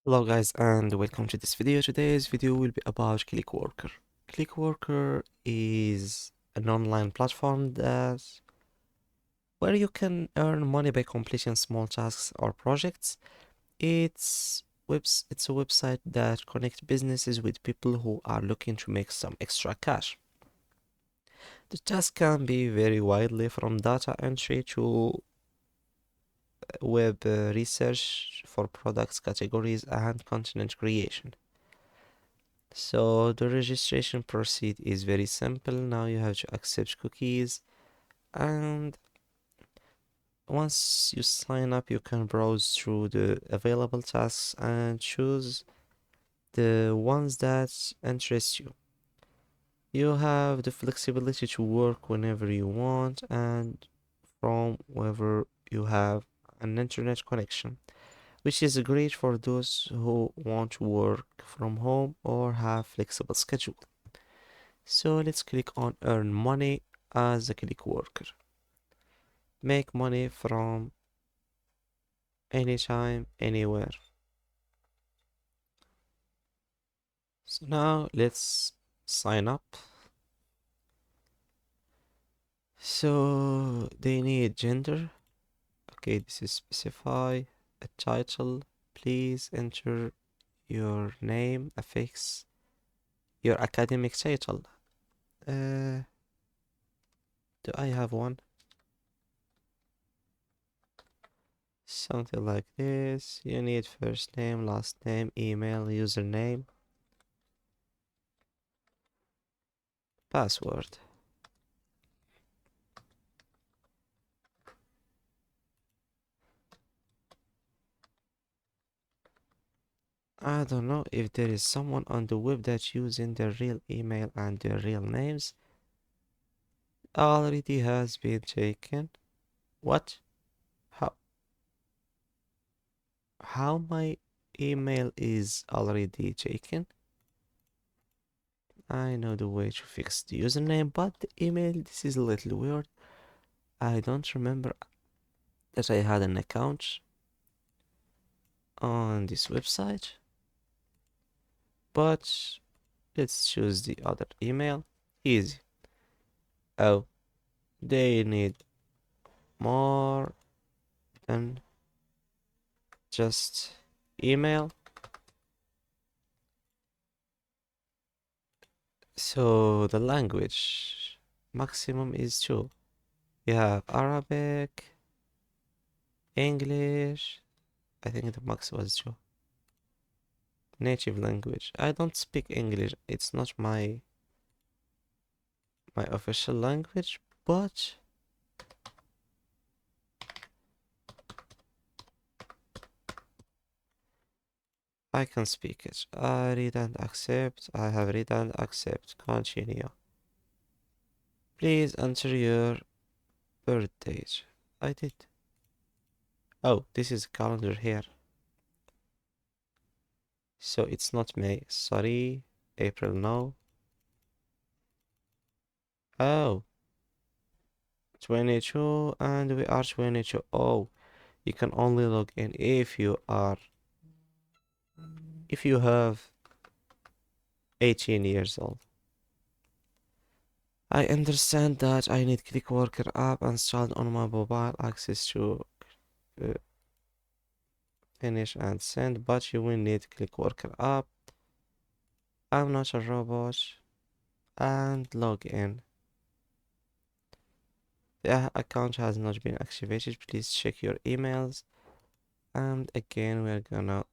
Hello guys and welcome to this video. Today's video will be about Clickworker. Clickworker is an online platform where you can earn money by completing small tasks or projects. It's a website that connects businesses with people who are looking to make some extra cash. The task can be very widely from data entry to web research for products categories and content creation. So the registration process is very simple. Now you have to accept cookies, and once you sign up you can browse through the available tasks and choose the ones that interest you. You have the flexibility to work whenever you want and from wherever you have an internet connection, which is great for those who want to work from home or have flexible schedule. So let's click on earn money as a click worker. Make money from anytime, anywhere. So now let's sign up. So they need gender. Okay, this is specify a title. Please enter your name, affix, your academic title. Do I have one? Something like this. You need first name, last name, email, username, password. I don't know if there is someone on the web that's using their real email and their real names. Already has been taken. What? How? How my email is already taken? I know the way to fix the username, but the email, this is a little weird. I don't remember that I had an account on this website, but let's choose the other email. Easy. Oh, they need more than just email. So the language maximum is two. You have Arabic, English. I think the max was two. Native language. I don't speak English. It's not my official language, but I can speak it. I read and accept. I have read and accept. Continue. Please enter your birth date. I did. Oh, this is a calendar here. So it's not May. Sorry. April, no. Oh, 22 and we are 22. Oh, you can only log in if you have 18 years old. I understand that I need Clickworker app installed on my mobile access to uh, finish and send, but you will need Clickworker app. I'm not a robot and log in. The account has not been activated. Please check your emails. And again, we're gonna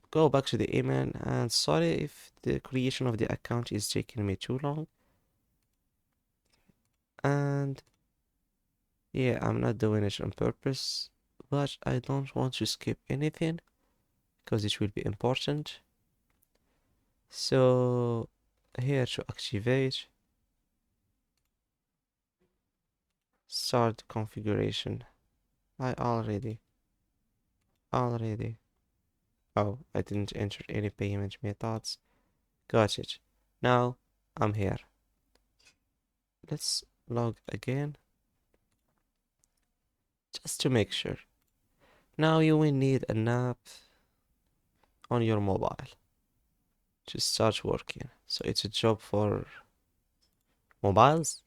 go back to the email, and sorry if the creation of the account is taking me too long. And yeah, I'm not doing it on purpose, but I don't want to skip anything because it will be important. So here to activate, start configuration. I already. Oh, I didn't enter any payment methods. Got it. Now I'm here. Let's log again just to make sure. Now you will need an app. on your mobile to start working. So it's a job for mobiles.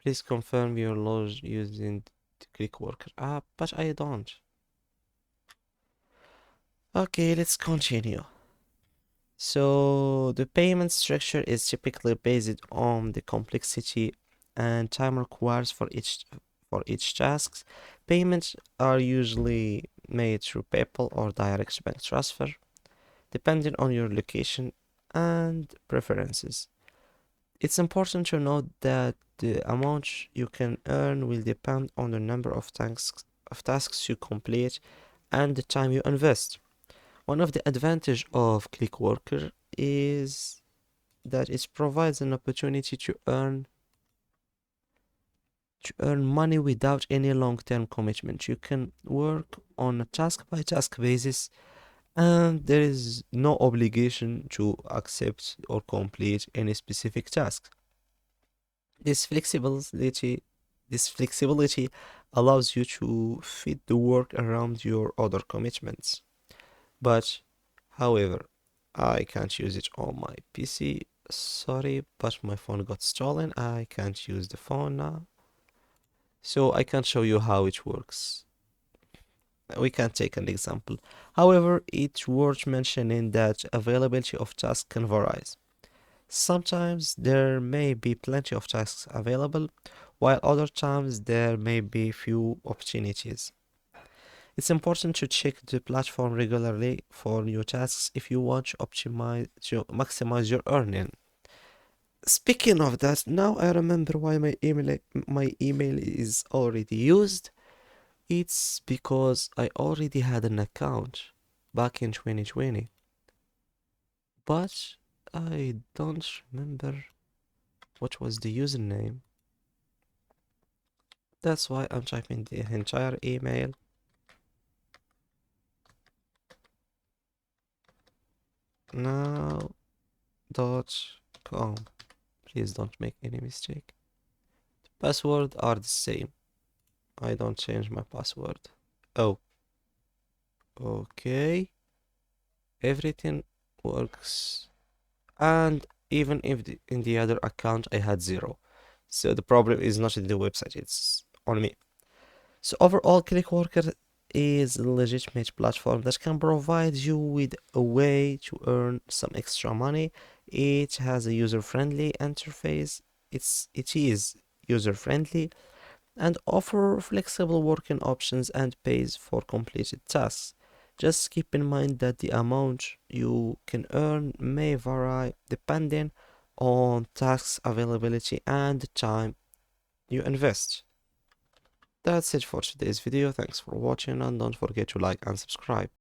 Please confirm your log using the Clickworker app, but I don't. Okay, let's continue. So the payment structure is typically based on the complexity and time required for each task. Payments are usually made through PayPal or direct bank transfer, depending on your location and preferences. It's important to note that the amount you can earn will depend on the number of tasks you complete and the time you invest. One of the advantages of Clickworker is that it provides an opportunity to earn money without any long-term commitment. You can work on a task-by-task basis, and there is no obligation to accept or complete any specific task. This flexibility, this flexibility allows you to fit the work around your other commitments. But, however, I can't use it on my PC. Sorry, but my phone got stolen. I can't use the phone now. So I can't show you how it works. We can take an example. However, it's worth mentioning that availability of tasks can vary. Sometimes there may be plenty of tasks available, while other times there may be few opportunities. It's important to check the platform regularly for new tasks if you want to maximize your earning. Speaking of that, now I remember why my email is already used. It's because I already had an account back in 2020, but I don't remember what was the username. That's why I'm typing the entire email. Now.com. Please don't make any mistake. Password are the same. I don't change my password. Oh, okay. Everything works. And even if in the other account I had zero. So the problem is not in the website, it's on me. So overall, Clickworker is a legitimate platform that can provide you with a way to earn some extra money. It has a user-friendly interface. It is user-friendly and offer flexible working options and pays for completed tasks. Just keep in mind that the amount you can earn may vary depending on tasks availability and the time you invest. That's it for today's video. Thanks for watching and don't forget to like and subscribe.